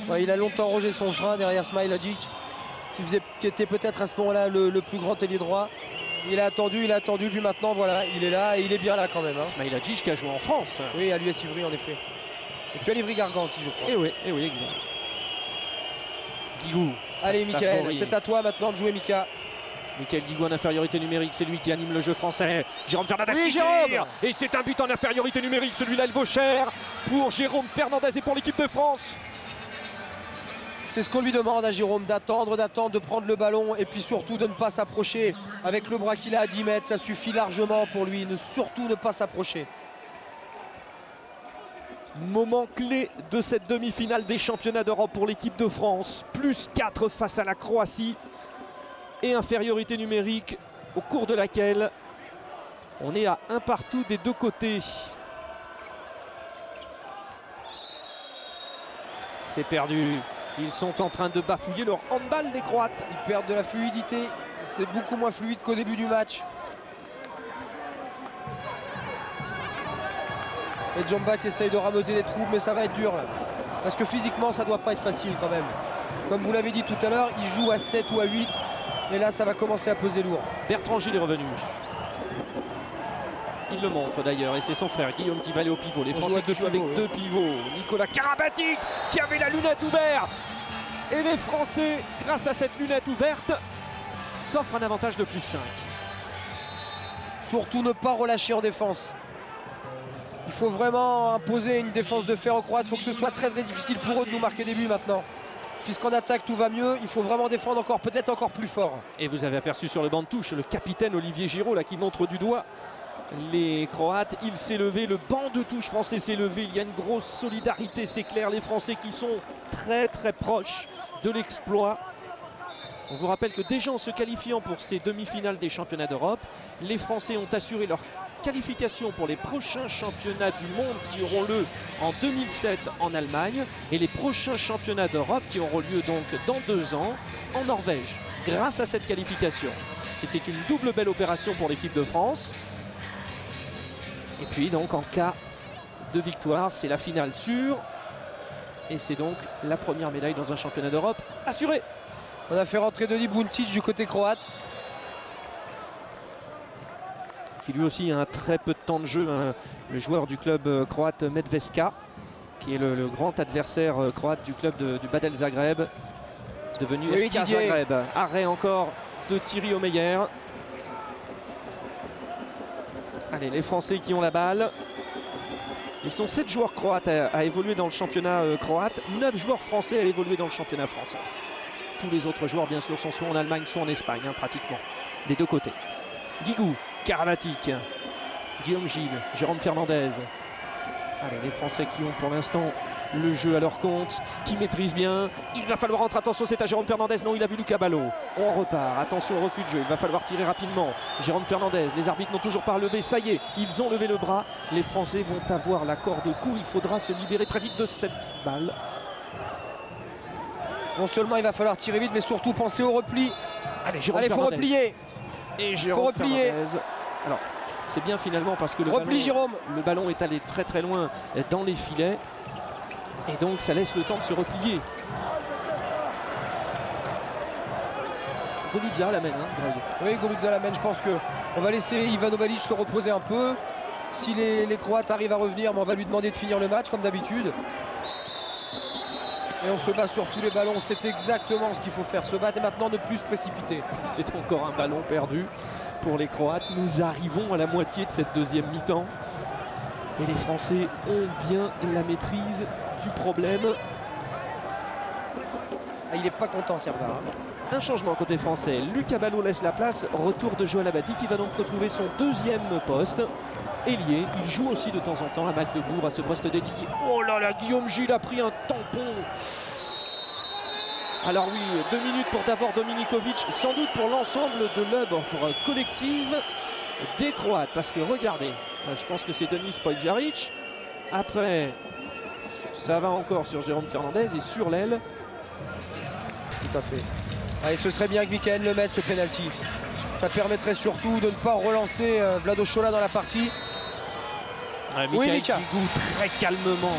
Ouais, il a longtemps rongé son frein derrière Smailagic, qui était peut-être à ce moment-là le plus grand ailier droit. Il a attendu, puis maintenant, voilà, il est là et il est bien là quand même. Hein. Smailagic qui a joué en France. Oui, à l'US Ivry en effet. Et puis à l'Ivry-Gargan aussi, je crois. Et oui, exact. Guigou. Allez, Mickaël, c'est à toi maintenant de jouer, Mika. Mickaël Guigou en infériorité numérique, c'est lui qui anime le jeu français. Jérôme Fernandez oui, qui Jérôme tire. Et c'est un but en infériorité numérique, celui-là il vaut cher pour Jérôme Fernandez et pour l'équipe de France. C'est ce qu'on lui demande à Jérôme, d'attendre, de prendre le ballon et puis surtout de ne pas s'approcher. Avec le bras qu'il a à 10 mètres, ça suffit largement pour lui, surtout ne pas s'approcher. Moment clé de cette demi-finale des championnats d'Europe pour l'équipe de France. +4 face à la Croatie. Et infériorité numérique au cours de laquelle on est à 1 partout des deux côtés. C'est perdu. Ils sont en train de bafouiller leur handball, les Croates. Ils perdent de la fluidité. C'est beaucoup moins fluide qu'au début du match. Et Djomba qui essaye de rameuter les troupes, mais ça va être dur là. Parce que physiquement, ça doit pas être facile quand même. Comme vous l'avez dit tout à l'heure, il joue à 7 ou à 8. Et là, ça va commencer à peser lourd. Bertrand Gilles est revenu. Il le montre d'ailleurs, et c'est son frère Guillaume qui va aller au pivot. Les Français qui jouent avec deux pivots. Nicolas Karabatic qui avait la lunette ouverte. Et les Français, grâce à cette lunette ouverte, s'offrent un avantage de +5. Surtout ne pas relâcher en défense. Il faut vraiment imposer une défense de fer aux Croates. Il faut que ce soit très très difficile pour eux de nous marquer des buts maintenant. Puisqu'en attaque tout va mieux, il faut vraiment défendre encore, peut-être encore plus fort. Et vous avez aperçu sur le banc de touche le capitaine Olivier Giraud là, qui montre du doigt les Croates. Il s'est levé, le banc de touche français s'est levé. Il y a une grosse solidarité, c'est clair. Les Français qui sont très très proches de l'exploit. On vous rappelle que déjà en se qualifiant pour ces demi-finales des championnats d'Europe, les Français ont assuré leur qualification pour les prochains championnats du monde qui auront lieu en 2007 en Allemagne et les prochains championnats d'Europe qui auront lieu donc dans 2 ans en Norvège. Grâce à cette qualification, c'était une double belle opération pour l'équipe de France. Et puis donc en cas de victoire, c'est la finale sûre et c'est donc la première médaille dans un championnat d'Europe assurée. On a fait rentrer Denis Buntic du côté croate. Qui lui aussi a un très peu de temps de jeu, hein, le joueur du club croate Medveska, qui est le grand adversaire croate du club du Badel Zagreb, devenu FK Zagreb. Arrêt encore de Thierry Omeyer. Allez, les Français qui ont la balle. Ils sont 7 joueurs croates à évoluer dans le championnat croate, 9 joueurs français à évoluer dans le championnat français. Tous les autres joueurs, bien sûr, sont soit en Allemagne, soit en Espagne, hein, pratiquement, des deux côtés. Guigou, Karabatic, Guillaume Gilles, Jérôme Fernandez. Allez, les Français qui ont pour l'instant le jeu à leur compte, qui maîtrisent bien. Il va falloir rentrer, attention, c'est à Jérôme Fernandez. Non, il a vu Lucas Ballot. On repart, attention au refus de jeu, il va falloir tirer rapidement. Jérôme Fernandez, les arbitres n'ont toujours pas levé, ça y est, ils ont levé le bras. Les Français vont avoir la corde au cou, il faudra se libérer très vite de cette balle. Non seulement il va falloir tirer vite, mais surtout penser au repli. Allez, Jérôme Allez, il faut replier. Et Jérôme Fernandez. Alors, c'est bien finalement parce que le ballon est allé très très loin dans les filets. Et donc ça laisse le temps de se replier. Golutza l'amène, hein, Greg. Oui, Golutza l'amène. Je pense qu'on va laisser Ivanovic se reposer un peu. Si les Croates arrivent à revenir, on va lui demander de finir le match comme d'habitude. Et on se bat sur tous les ballons, c'est exactement ce qu'il faut faire, se battre et maintenant ne plus se précipiter. C'est encore un ballon perdu pour les Croates. Nous arrivons à la moitié de cette deuxième mi-temps. Et les Français ont bien la maîtrise du problème. Ah, il n'est pas content, Serva. Un changement côté français. Lucas Ballot laisse la place. Retour de Joël Abati qui va donc retrouver son deuxième poste. Ailier, il joue aussi de temps en temps à Magdebourg à ce poste d'ailier. Oh là là, Guillaume Gilles a pris un tampon. Alors oui, 2 minutes pour Davor Dominikovic, sans doute pour l'ensemble de l'œuvre collective des Croates. Parce que regardez, je pense que c'est Denis Poljaric. Après, ça va encore sur Jérôme Fernandez et sur l'aile. Tout à fait. Allez, ce serait bien que Mickaël le mette, ce penalty. Ça permettrait surtout de ne pas relancer Vlado Chola dans la partie. Ouais, oui, Mika Guigou, très calmement,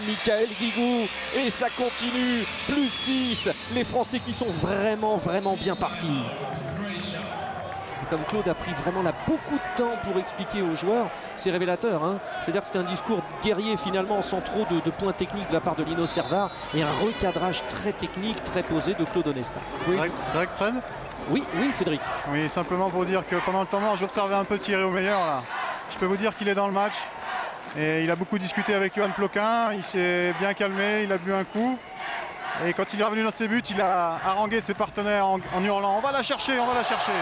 Michael Guigou. Et ça continue, plus 6. Les Français qui sont vraiment bien partis. Comme Claude a pris vraiment là beaucoup de temps pour expliquer aux joueurs, c'est révélateur. Hein. C'est-à-dire que c'était un discours guerrier finalement, sans trop de points techniques de la part de Lino Servar et un recadrage très technique, très posé de Claude Onesta. Oui. Greg Fred? Oui, Cédric. Oui, simplement pour dire que pendant le temps mort, j'observais un peu Thierry Omeyer là. Je peux vous dire qu'il est dans le match et il a beaucoup discuté avec Johan Ploquin, il s'est bien calmé, il a bu un coup. Et quand il est revenu dans ses buts, il a harangué ses partenaires en hurlant « On va la chercher, on va la chercher !»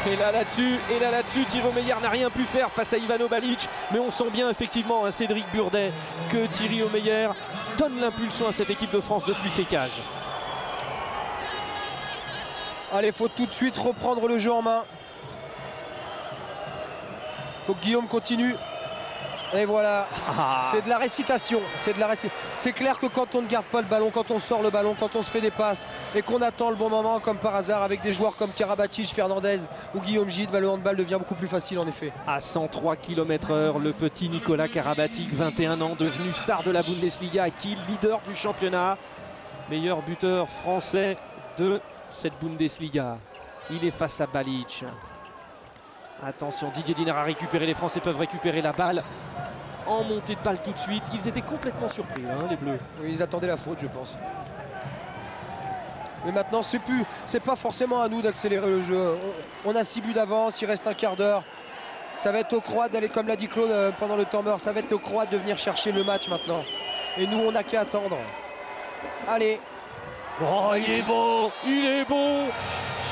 Et là-dessus, Thierry Omeyer n'a rien pu faire face à Ivano Balic. Mais on sent bien effectivement, Cédric Burdet, que Thierry Omeyer donne l'impulsion à cette équipe de France depuis ses cages. Allez, faut tout de suite reprendre le jeu en main. Faut que Guillaume continue. Et voilà, c'est de la récitation, c'est clair que quand on ne garde pas le ballon, quand on sort le ballon, quand on se fait des passes et qu'on attend le bon moment comme par hasard avec des joueurs comme Karabatic, Fernandez ou Guillaume Gide, le handball devient beaucoup plus facile en effet. À 103 km/h, le petit Nicolas Karabatic, 21 ans, devenu star de la Bundesliga, acquis leader du championnat, meilleur buteur français de cette Bundesliga. Il est face à Balic. Attention, Didier Dinard a récupéré, les Français peuvent récupérer la balle en montée de balle tout de suite. Ils étaient complètement surpris, hein, les Bleus. Oui, ils attendaient la faute, je pense. Mais maintenant, c'est pas forcément à nous d'accélérer le jeu. On a 6 buts d'avance, il reste un quart d'heure. Ça va être aux Croates d'aller, comme l'a dit Claude pendant le temps mort, ça va être aux Croates de venir chercher le match maintenant. Et nous, on n'a qu'à attendre. Allez. Oh, il est beau,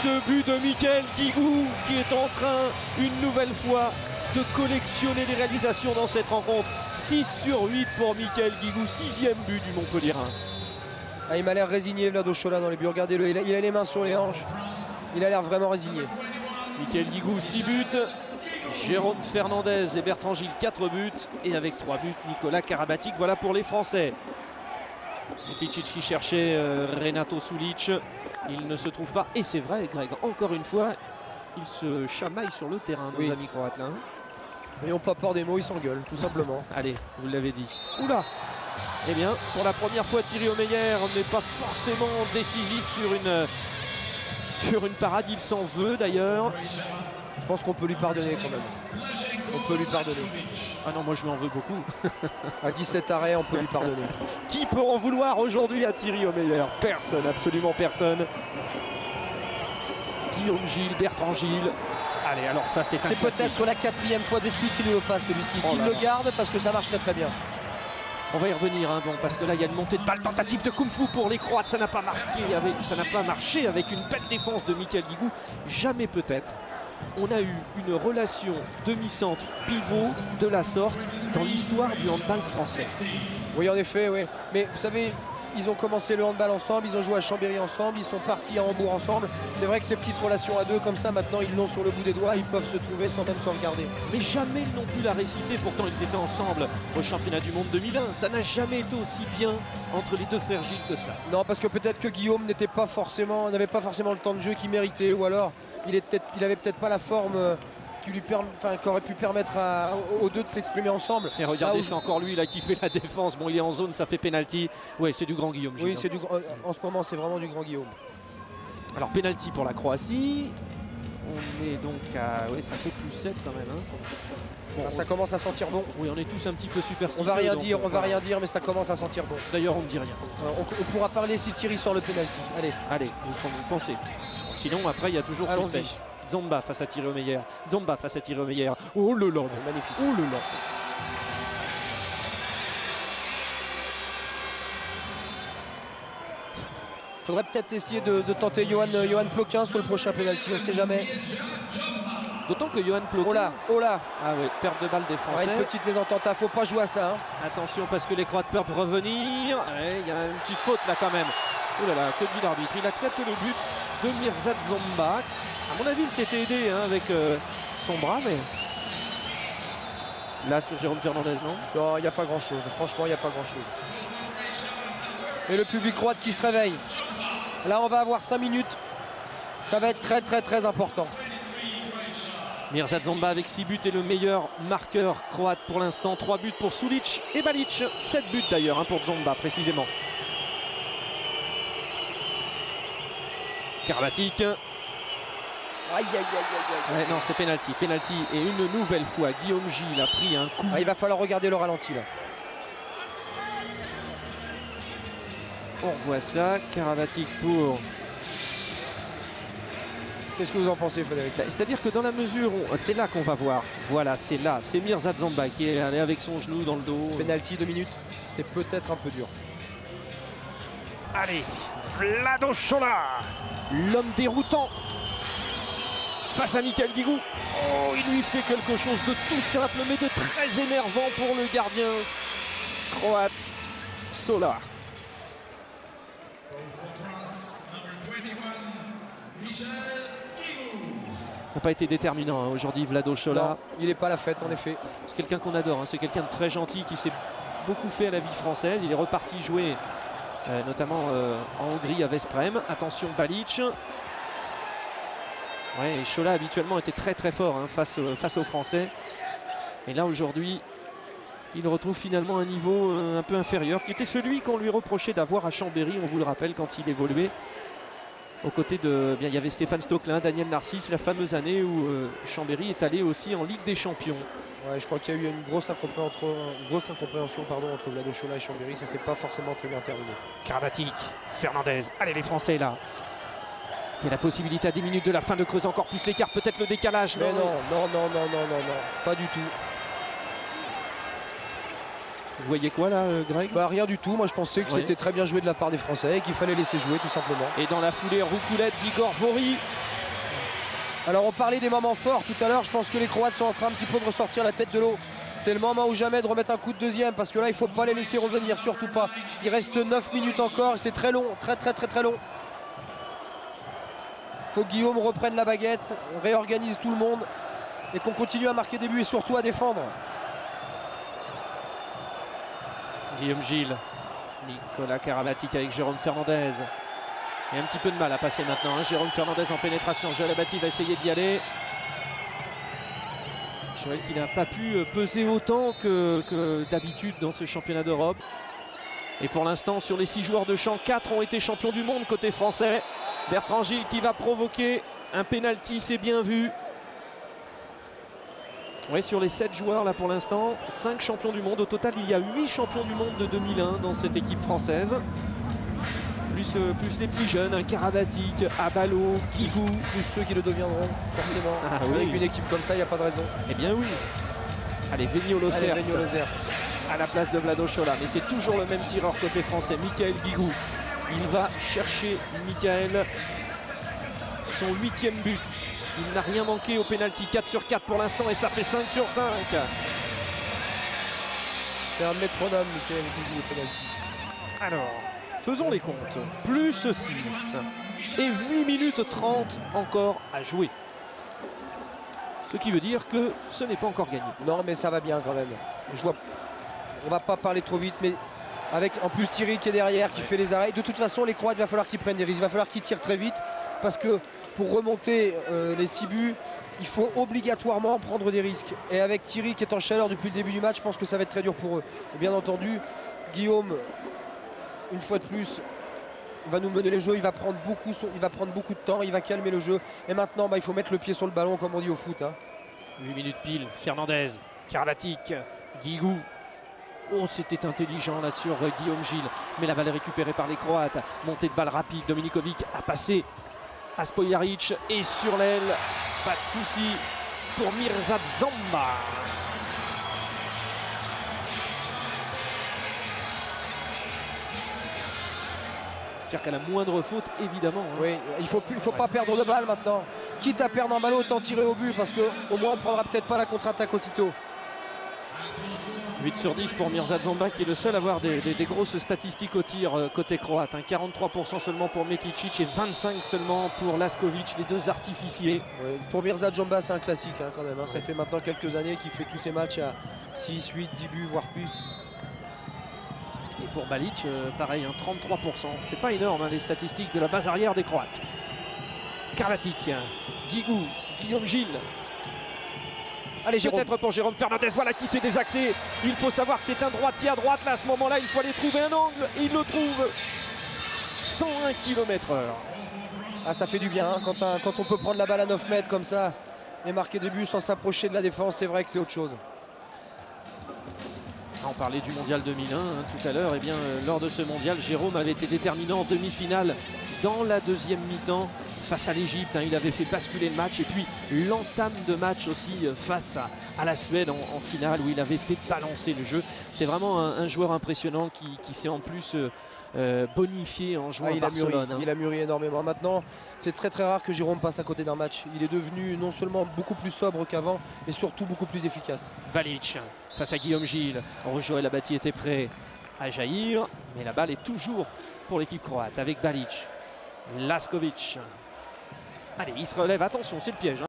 ce but de Michael Guigou qui est en train, une nouvelle fois, de collectionner les réalisations dans cette rencontre. 6 sur 8 pour Michael Guigou, 6e but du Montpellierin. Ah, il m'a l'air résigné, Vlado Chola, dans les buts. Regardez-le, il a les mains sur les hanches. Il a l'air vraiment résigné. Michael Guigou, 6 buts. Jérôme Fernandez et Bertrand Gilles, 4 buts. Et avec 3 buts, Nicolas Karabatic. Voilà pour les Français. Mitlicic qui cherchait Renato Sulic. Il ne se trouve pas. Et c'est vrai, Greg, encore une fois, ils se chamaillent sur le terrain, nos amis croates. Là, hein. Ils n'ont pas peur des mots, ils s'engueulent, tout simplement. Allez, vous l'avez dit. Oula! Eh bien, pour la première fois, Thierry Omeyer n'est pas forcément décisif sur une parade. Il s'en veut d'ailleurs. Je pense qu'on peut lui pardonner quand même. On peut lui pardonner. Ah non, moi je lui en veux beaucoup. À 17 arrêts, on peut lui pardonner. Qui peut en vouloir aujourd'hui à Thierry Omeyer? Personne, absolument personne. Guillaume Gilles, Bertrand Gilles. Allez, alors ça c'est peut-être la 4e fois de suite qu'il nous le passe celui-ci. Qu'il le garde parce que ça marche très bien. On va y revenir, hein, bon, parce que là il y a une montée de balle, tentative de kung-fu pour les Croates, ça n'a pas marché avec une belle défense de Michael Guigou. Jamais peut-être on a eu une relation demi-centre pivot de la sorte dans l'histoire du handball français. Oui, en effet, oui. Mais vous savez, ils ont commencé le handball ensemble, ils ont joué à Chambéry ensemble, ils sont partis à Hambourg ensemble. C'est vrai que ces petites relations à deux comme ça, maintenant ils l'ont sur le bout des doigts, ils peuvent se trouver sans même se regarder. Mais jamais ils n'ont pu la réciter, pourtant ils étaient ensemble au championnat du monde 2001. Ça n'a jamais été aussi bien entre les deux frères Gilles que cela. Non, parce que peut-être que Guillaume n'avait pas forcément le temps de jeu qu'il méritait, ou alors il avait peut-être pas la forme qui aurait pu permettre aux deux de s'exprimer ensemble. Et regardez, c'est encore lui là qui fait la défense. Bon, il est en zone, ça fait penalty. Ouais, c'est du grand Guillaume. Oui, c'est en ce moment, c'est vraiment du grand Guillaume. Alors, penalty pour la Croatie. On est donc à... Oui, ça fait +7 quand même. Hein. Bon, ça commence à sentir bon. Oui, on est tous un petit peu superstitieux. On va rien dire, mais ça commence à sentir bon. D'ailleurs, on ne dit rien. On pourra parler si Thierry sort le penalty. Allez, vous pensez. Sinon, après, il y a toujours suspense. Zomba face à Thierry Omeyer. Oh le là, magnifique. Oh le là. Faudrait peut-être essayer de tenter Johan Ploquin sur le prochain penalty, on ne sait jamais. D'autant que Johan Ploquin... Oh là. Ah oui, perte de balle des Français. Ouais, une petite mésentente, faut pas jouer à ça. Hein. Attention parce que les Croates peuvent revenir. Il y a une petite faute là quand même. Oh là là, que dit l'arbitre? Il accepte le but de Mirzad Zomba. À mon avis, il s'était aidé avec son bras, mais... Là, sur Jérôme Fernandez, non? Non, il n'y a pas grand-chose. Franchement, il n'y a pas grand-chose. Et le public croate qui se réveille. Là, on va avoir 5 minutes. Ça va être très, très, très important. Mirsad Zamba avec 6 buts est le meilleur marqueur croate pour l'instant. 3 buts pour Sulic et Balic. 7 buts d'ailleurs hein, pour Zamba précisément. Karabatic. Aïe, aïe, aïe, aïe, aïe. Ouais, non, c'est penalty. Penalty et une nouvelle fois, Guillaume Gilles a pris un coup. Ah, il va falloir regarder le ralenti là. On revoit ça. Karabatic pour... Qu'est-ce que vous en pensez, Frédéric? C'est-à-dire que dans la mesure où... C'est là qu'on va voir. Voilà, c'est là. C'est Mirsad Zamba qui est allé avec son genou dans le dos. Penalty, 2 minutes. C'est peut-être un peu dur. Allez, Vlado Chola, l'homme déroutant face à Michael Guigou. Oh, il lui fait quelque chose de tout simple mais de très énervant pour le gardien croate Sola. N'a pas été déterminant hein, aujourd'hui Vlado Chola. Non, il n'est pas à la fête en effet. C'est quelqu'un qu'on adore, hein. C'est quelqu'un de très gentil qui s'est beaucoup fait à la vie française. Il est reparti jouer notamment en Hongrie à Vesprem. Attention Balic. Ouais, et Chola habituellement était très très fort hein, face aux Français. Et là aujourd'hui, il retrouve finalement un niveau un peu inférieur, qui était celui qu'on lui reprochait d'avoir à Chambéry, on vous le rappelle, quand il évoluait. Aux côtés de... Bien, il y avait Stéphane Stocklin, Daniel Narcisse, la fameuse année où Chambéry est allé aussi en Ligue des Champions. Ouais, je crois qu'il y a eu une grosse incompréhension entre Vlado Chola et Chambéry. Ça s'est pas forcément très bien terminé. Karabatic, Fernandez, allez les Français là. Il y a la possibilité à 10 minutes de la fin de creuser encore plus l'écart, peut-être le décalage. Mais non, pas du tout. Vous voyez quoi là, Greg? Bah rien du tout, moi je pensais que c'était très bien joué de la part des Français et qu'il fallait laisser jouer tout simplement. Et dans la foulée, roucoulette d'Igor Vori. Alors on parlait des moments forts tout à l'heure, je pense que les Croates sont en train un petit peu de ressortir la tête de l'eau. C'est le moment ou jamais de remettre un coup de deuxième parce que là il ne faut pas les laisser revenir, surtout pas. Il reste 9 minutes encore, c'est très long, très long. Il faut que Guillaume reprenne la baguette, on réorganise tout le monde et qu'on continue à marquer des buts et surtout à défendre. Guillaume Gilles, Nicolas Karabatic avec Jérôme Fernandez. Il y a un petit peu de mal à passer maintenant. Hein. Jérôme Fernandez en pénétration. Joël Abati va essayer d'y aller. Joël qui n'a pas pu peser autant que d'habitude dans ce championnat d'Europe. Et pour l'instant, sur les 6 joueurs de champ, 4 ont été champions du monde côté français. Bertrand Gilles qui va provoquer un pénalty, c'est bien vu. Oui, sur les 7 joueurs là pour l'instant, 5 champions du monde. Au total, il y a 8 champions du monde de 2001 dans cette équipe française. Plus les petits jeunes, hein, Karabatic, Abalo, Guigou. Plus ceux qui le deviendront, forcément. Ah, oui. Avec une équipe comme ça, il n'y a pas de raison. Eh bien oui. Allez, Vénio Lozère à la place de Vlado Chola. Mais c'est toujours le même tireur côté français, Michael Guigou. Il va chercher Michael son 8e but. Il n'a rien manqué au pénalty, 4 sur 4 pour l'instant et ça fait 5 sur 5. C'est un métronome, Michael Guigou au pénalty. Alors, faisons les comptes. Plus 6 et 8 minutes 30 encore à jouer. Ce qui veut dire que ce n'est pas encore gagné. Non, mais ça va bien quand même. Je vois... On va pas parler trop vite, mais avec en plus Thierry qui est derrière, qui fait les arrêts. De toute façon, les Croates, il va falloir qu'ils prennent des risques. Il va falloir qu'ils tirent très vite parce que pour remonter les 6 buts, il faut obligatoirement prendre des risques. Et avec Thierry qui est en chaleur depuis le début du match, je pense que ça va être très dur pour eux. Et bien entendu, Guillaume, une fois de plus, va nous mener le jeu. Il va prendre beaucoup de temps, il va calmer le jeu. Et maintenant, il faut mettre le pied sur le ballon, comme on dit au foot. Hein. 8 minutes pile, Fernandez, Karabatic, Guigou. Oh, c'était intelligent là sur Guillaume Gilles. Mais la balle est récupérée par les Croates. Montée de balle rapide, Dominikovic a passé à Spoljaric. Et sur l'aile, pas de souci pour Mirsad Zamba. C'est-à-dire qu'à la moindre faute, évidemment. Hein. Oui, il faut pas perdre de balle maintenant. Quitte à perdre un ballon, autant tirer au but parce qu'au moins on prendra peut-être pas la contre-attaque aussitôt. 8 sur 10 pour Mirsad Zamba qui est le seul à avoir des grosses statistiques au tir côté croate. Hein. 43% seulement pour Mekicic et 25% seulement pour Laskovic, les deux artificiers. Oui, pour Mirsad Zamba, c'est un classique hein, quand même. Hein. Ça fait maintenant quelques années qu'il fait tous ses matchs à 6, 8, 10 buts, voire plus. Et pour Balic, pareil, hein, 33%. C'est pas énorme hein, les statistiques de la base arrière des Croates. Karabatic, Guigou, Guillaume Gilles. Allez, Jérôme. Peut-être pour Jérôme Fernandez, voilà qui s'est désaxé. Il faut savoir que c'est un droitier à droite. Là, à ce moment-là, il faut aller trouver un angle. Et il le trouve. 101 km/h. Ah, ça fait du bien, hein, quand on peut prendre la balle à 9 mètres comme ça et marquer des buts sans s'approcher de la défense, c'est vrai que c'est autre chose. On parlait du mondial 2001 tout à l'heure. Et bien, lors de ce mondial, Jérôme avait été déterminant en demi-finale dans la deuxième mi-temps face à l'Égypte. Il avait fait basculer le match. Et puis l'entame de match aussi face à la Suède en finale où il avait fait balancer le jeu. C'est vraiment un joueur impressionnant qui s'est en plus bonifié en jouant à Barcelone. Il a mûri énormément. Maintenant, c'est très rare que Jérôme passe à côté d'un match. Il est devenu non seulement beaucoup plus sobre qu'avant, mais surtout beaucoup plus efficace. Balic face à Guillaume Gilles. Joël Abati était prêt à jaillir, mais la balle est toujours pour l'équipe croate avec Balic. Laskovic. Allez, il se relève, attention, c'est le piège.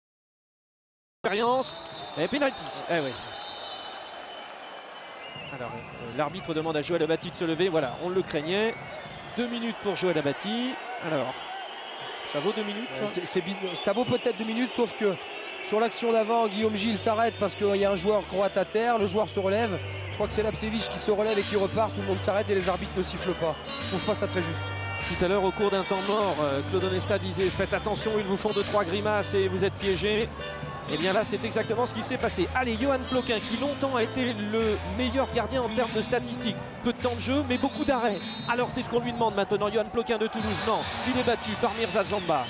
Expérience et pénalty. Eh oui. Alors, l'arbitre demande à Joël Abati de se lever. Voilà, on le craignait. 2 minutes pour Joël Abati. Alors, ça vaut 2 minutes ça ça vaut peut-être 2 minutes, sauf que sur l'action d'avant, Guillaume Gilles s'arrête parce qu'il y a un joueur croate à terre. Le joueur se relève. Je crois que c'est Lapcevic qui se relève et qui repart. Tout le monde s'arrête et les arbitres ne sifflent pas. Je trouve pas ça très juste. Tout à l'heure, au cours d'un temps mort, Claude Onesta disait « Faites attention, ils vous font 2-3 grimaces et vous êtes piégés ». Et bien là, c'est exactement ce qui s'est passé. Allez, Johan Ploquin, qui longtemps a été le meilleur gardien en termes de statistiques. Peu de temps de jeu, mais beaucoup d'arrêts. Alors c'est ce qu'on lui demande maintenant. Johan Ploquin de Toulouse, non, il est battu par Mirza Zamba.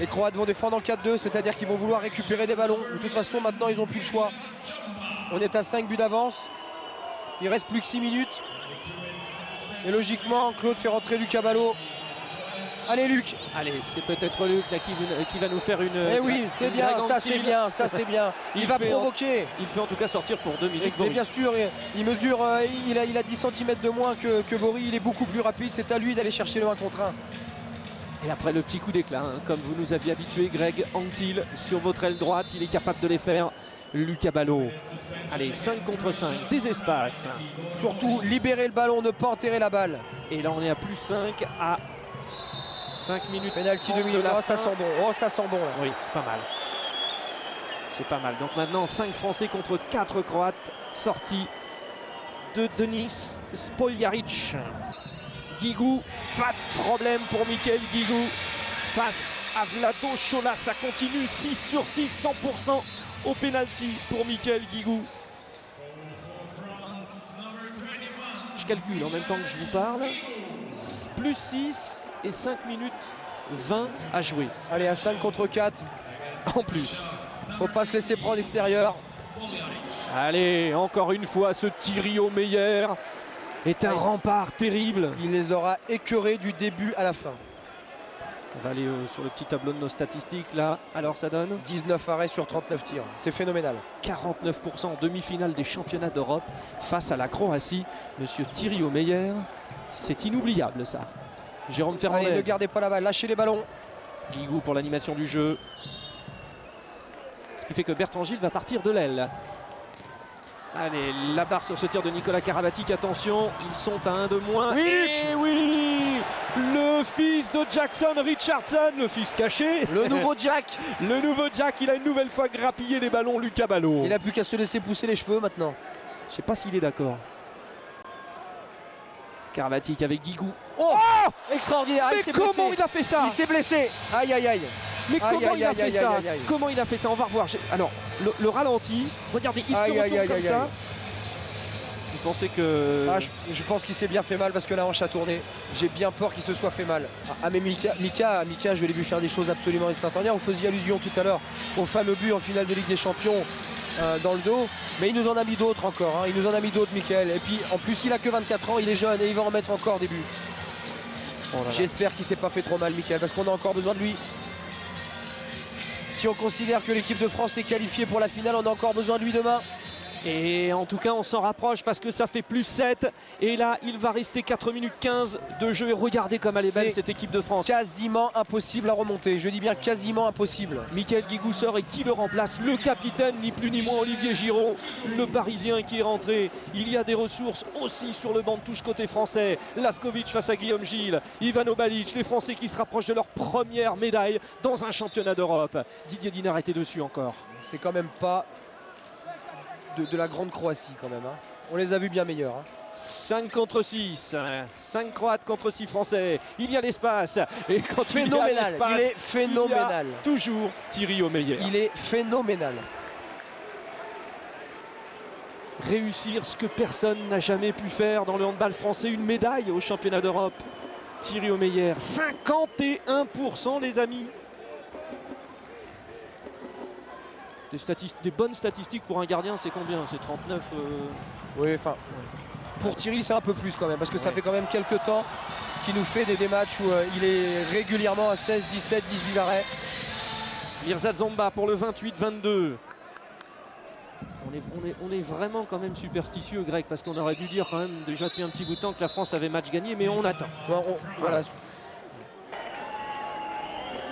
Les Croates vont défendre en 4-2, c'est-à-dire qu'ils vont vouloir récupérer des ballons. De toute façon, maintenant, ils n'ont plus le choix. On est à 5 buts d'avance. Il reste plus que 6 minutes. Et logiquement, Claude fait rentrer Luc Caballo. Allez, Luc. Allez, c'est peut-être Luc là, qui va nous faire une... Eh oui, c'est bien, ça c'est bien, ça c'est bien. Il va provoquer. Il fait en tout cas sortir pour 2 minutes. Mais bien sûr, il mesure, il a 10 cm de moins que Bory. Il est beaucoup plus rapide. C'est à lui d'aller chercher le 1 contre 1. Et après le petit coup d'éclat, comme vous nous aviez habitué, Greg Anquetil sur votre aile droite, il est capable de les faire. Luc Caballo. Allez, 5 contre 5, des espaces. Surtout, libérer le ballon, ne pas enterrer la balle. Et là, on est à plus 5 à 5 minutes. Penalty 2 minutes, oh, ça sent bon. Oh, ça sent bon là. Oui, c'est pas mal. C'est pas mal. Donc maintenant, 5 Français contre 4 Croates. Sortie de Denis Spoljaric. Guigou, pas de problème pour Michael Guigou. Face à Vlado Chola, ça continue. 6 sur 6, 100% au pénalty pour Michael Guigou. Je calcule en même temps que je vous parle. Plus 6 et 5 minutes 20 à jouer. Allez, à 5 contre 4 en plus. Faut pas se laisser prendre extérieur. Allez, encore une fois, ce Thierry Omeyer est un rempart terrible. Il les aura écœurés du début à la fin. On va aller sur le petit tableau de nos statistiques là. Alors ça donne 19 arrêts sur 39 tirs. C'est phénoménal. 49% en demi-finale des championnats d'Europe face à la Croatie. Monsieur Thierry Omeyer, c'est inoubliable ça. Jérôme Fernandez. Allez, ne gardez pas la balle, lâchez les ballons. Guigou pour l'animation du jeu. Ce qui fait que Bertrand Gilles va partir de l'aile. Allez, la barre sur ce tir de Nicolas Karabatic. Attention, ils sont à 1 de moins. Oui, et oui, le fils de Jackson Richardson, le fils caché. Le nouveau Jack. Le nouveau Jack, il a une nouvelle fois grappillé les ballons, Luc Caballo. Il n'a plus qu'à se laisser pousser les cheveux maintenant. Je sais pas s'il est d'accord. Karabatic avec Guigou. Oh, extraordinaire. Mais comment il a fait ça? Il s'est blessé. Aïe, aïe, aïe. Mais comment il a fait ça? Comment il a fait ça? On va revoir. Alors, le ralenti, regardez, il se retourne comme ça. Vous pensez que... Ah, je pense qu'il s'est bien fait mal parce que la hanche a tourné. J'ai bien peur qu'il se soit fait mal. Ah mais Mika, je l'ai vu faire des choses absolument extraordinaires. Vous faisiez allusion tout à l'heure au fameux but en finale de Ligue des Champions dans le dos. Mais il nous en a mis d'autres encore. Hein. Il nous en a mis d'autres, Michael. Et puis en plus, il a que 24 ans, il est jeune et il va en mettre encore des buts. Oh j'espère qu'il ne s'est pas fait trop mal, Michael, parce qu'on a encore besoin de lui. Si on considère que l'équipe de France est qualifiée pour la finale, on a encore besoin de lui demain. Et en tout cas, on s'en rapproche parce que ça fait plus 7. Et là, il va rester 4 minutes 15 de jeu. Et regardez comme elle est belle, cette équipe de France. Quasiment impossible à remonter. Je dis bien quasiment impossible. Mickaël Guigou sort et qui le remplace? Le capitaine, ni plus ni moins, Olivier Giraud, le Parisien qui est rentré. Il y a des ressources aussi sur le banc de touche côté français. Laskovic face à Guillaume Gilles. Ivano Balic, les Français qui se rapprochent de leur première médaille dans un championnat d'Europe. Didier Dinard était dessus encore. C'est quand même pas de la grande Croatie quand même. Hein. On les a vus bien meilleurs. Hein. 5 contre 6, 5 Croates contre 6 Français. Il y a l'espace. Et quand phénoménal, il est phénoménal. Il y a toujours Thierry Omeyer. Il est phénoménal. Réussir ce que personne n'a jamais pu faire dans le handball français, une médaille au championnat d'Europe. Thierry Omeyer, 51% les amis. Des bonnes statistiques pour un gardien, c'est combien? C'est 39 Oui, enfin, pour Thierry, c'est un peu plus quand même, parce que ça fait quand même quelques temps qu'il nous fait des matchs où il est régulièrement à 16, 17, 18 arrêts. Mirza Zomba pour le 28-22. On est vraiment quand même superstitieux, Greg, parce qu'on aurait dû dire quand même déjà depuis un petit bout de temps que la France avait match gagné, mais on attend. Voilà.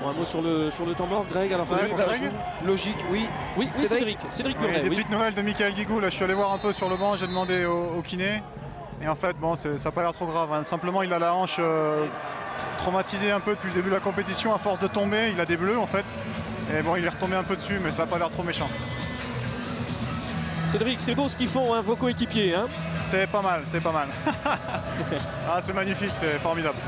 Bon, un mot sur le temps mort, Greg. Alors, logique, oui. Oui, Cédric Burnet. Des petites nouvelles de Mickaël Guigou. Là, je suis allé voir un peu sur le banc, j'ai demandé au kiné. Et en fait, bon, ça n'a pas l'air trop grave. Hein. Simplement, il a la hanche traumatisée un peu depuis le début de la compétition. À force de tomber, il a des bleus en fait. Et bon, il est retombé un peu dessus, mais ça n'a pas l'air trop méchant. Cédric, c'est beau ce qu'ils font, hein, vos coéquipiers. Hein. C'est pas mal, c'est pas mal. Ah, c'est magnifique, c'est formidable.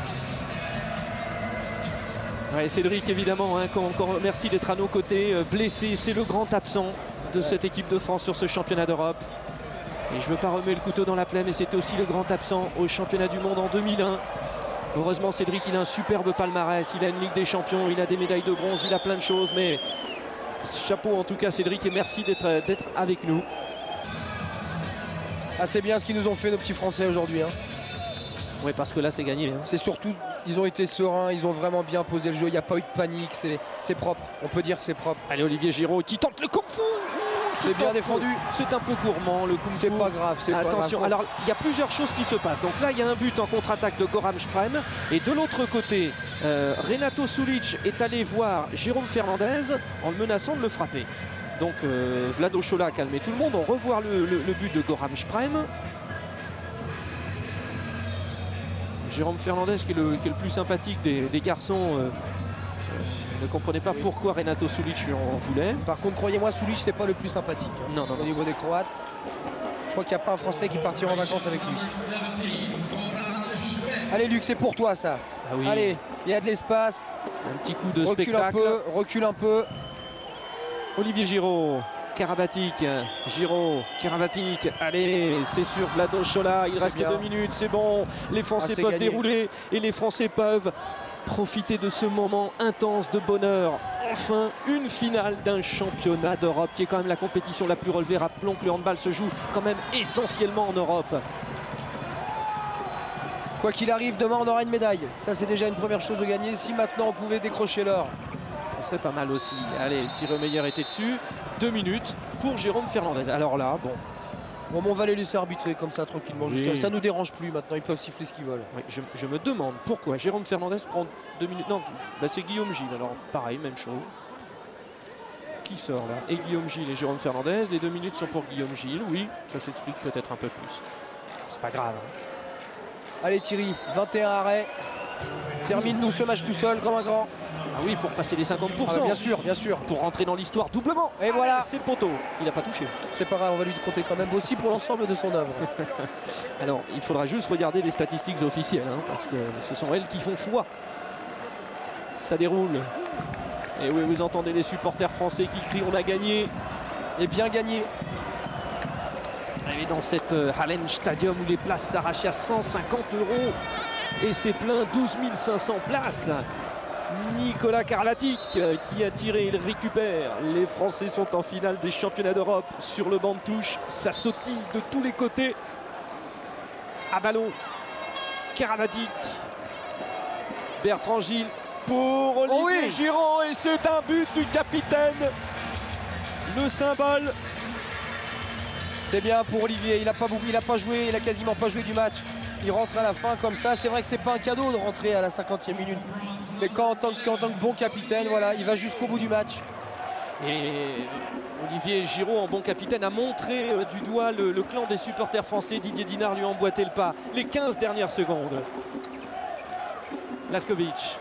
Ouais, Cédric, évidemment, hein, qu'on remercie d'être à nos côtés. Blessé, c'est le grand absent de cette équipe de France sur ce championnat d'Europe. Et je ne veux pas remuer le couteau dans la plaie, mais c'était aussi le grand absent au championnat du monde en 2001. Heureusement, Cédric, il a un superbe palmarès. Il a une Ligue des Champions, il a des médailles de bronze, il a plein de choses. Mais chapeau en tout cas, Cédric, et merci d'être avec nous. Ah, c'est bien ce qu'ils nous ont fait, nos petits Français, aujourd'hui. Hein. Oui, parce que là, c'est gagné. Hein. C'est surtout, ils ont été sereins, ils ont vraiment bien posé le jeu. Il n'y a pas eu de panique, c'est propre. On peut dire que c'est propre. Allez, Olivier Giraud qui tente le kung fu. C'est bien défendu. C'est un peu gourmand, le kung fu. C'est pas grave, c'est pas grave. Attention, alors, il y a plusieurs choses qui se passent. Donc là, il y a un but en contre-attaque de Goran Sprem. Et de l'autre côté, Renato Sulic est allé voir Jérôme Fernandez en le menaçant de le frapper. Donc Vlado Chola a calmé tout le monde. On revoit le but de Goran Sprem. Jérôme Fernandez qui est le plus sympathique des garçons ne comprenait pas pourquoi Renato Sulic lui en voulait. Par contre, croyez-moi, Sulic c'est pas le plus sympathique. Hein, non. Au niveau des Croates, je crois qu'il n'y a pas un Français qui partira en vacances avec lui. Allez Luc, c'est pour toi ça. Ah oui. Allez, il y a de l'espace. Un petit coup de spectacle. Recule un peu. Olivier Giraud. Karabatic, Giraud, Karabatic, allez, c'est sur Vlado Chola, il reste 2 minutes, c'est bon, les Français peuvent dérouler et les Français peuvent profiter de ce moment intense de bonheur. Enfin, une finale d'un championnat d'Europe qui est quand même la compétition la plus relevée. Rappelons que le handball se joue quand même essentiellement en Europe. Quoi qu'il arrive, demain on aura une médaille. Ça c'est déjà une première chose de gagner. Si maintenant on pouvait décrocher l'or, ça serait pas mal aussi. Allez, Thierry Omeyer était dessus. 2 minutes pour Jérôme Fernandez. Alors là, bon. Bon, on va les laisser arbitrer comme ça tranquillement. Oui. Ça nous dérange plus maintenant. Ils peuvent siffler ce qu'ils veulent. Oui, je me demande pourquoi Jérôme Fernandez prend 2 minutes. Non, là c'est Guillaume Gilles. Alors pareil, même chose. Qui sort là? Et Guillaume Gilles et Jérôme Fernandez. Les 2 minutes sont pour Guillaume Gilles. Oui, ça s'explique peut-être un peu plus. C'est pas grave. Hein. Allez Thierry, 21 arrêts. Termine-nous ce match tout seul, comme un grand. Ah oui, pour passer les 50%. Ah, bien sûr, bien sûr. Pour rentrer dans l'histoire doublement. Et voilà. C'est le poteau. Il n'a pas touché. C'est pas grave, on va lui compter quand même aussi pour l'ensemble de son œuvre. Alors, il faudra juste regarder les statistiques officielles, hein, parce que ce sont elles qui font foi. Ça déroule. Et oui, vous entendez les supporters français qui crient « On a gagné ». Et bien gagné. Et dans cette Hallen Stadium où les places s'arrachaient à 150 €. Et c'est plein, 12 500 places. Nicolas Karlatic qui a tiré, il récupère. Les Français sont en finale des championnats d'Europe sur le banc de touche. Ça sautille de tous les côtés. À ballon, Karlatic. Bertrand Gilles pour Olivier Giraud. Et c'est un but du capitaine. Le symbole. C'est bien pour Olivier, il a pas joué, il a quasiment pas joué du match. Il rentre à la fin comme ça, c'est vrai que c'est pas un cadeau de rentrer à la 50e minute. Mais en tant que bon capitaine, voilà, il va jusqu'au bout du match. Et Olivier Giroud, en bon capitaine, a montré du doigt le clan des supporters français. Didier Dinard lui a emboîté le pas les 15 dernières secondes. Laskovic,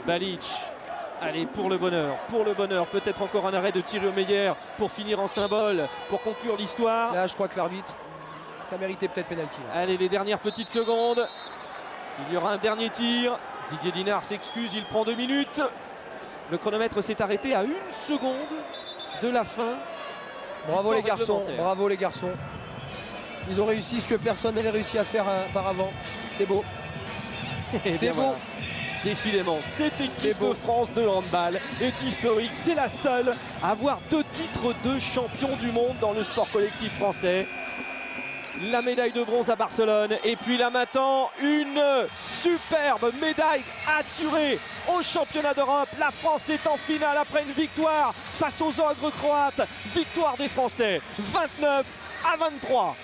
Balic, allez, pour le bonheur, peut-être encore un arrêt de Thierry Omeyer pour finir en symbole, pour conclure l'histoire. Là, je crois que l'arbitre, ça méritait peut-être pénalty. Allez, les dernières petites secondes, il y aura un dernier tir. Didier Dinard s'excuse, il prend 2 minutes. Le chronomètre s'est arrêté à 1 seconde de la fin. Bravo les garçons, bravo les garçons. Ils ont réussi ce que personne n'avait réussi à faire auparavant. C'est beau. C'est beau. Voilà. Décidément, cette équipe de France de handball est historique. C'est la seule à avoir 2 titres de champion du monde dans le sport collectif français. La médaille de bronze à Barcelone et puis là maintenant une superbe médaille assurée au championnat d'Europe. La France est en finale après une victoire face aux ogres croates. Victoire des Français 29-23.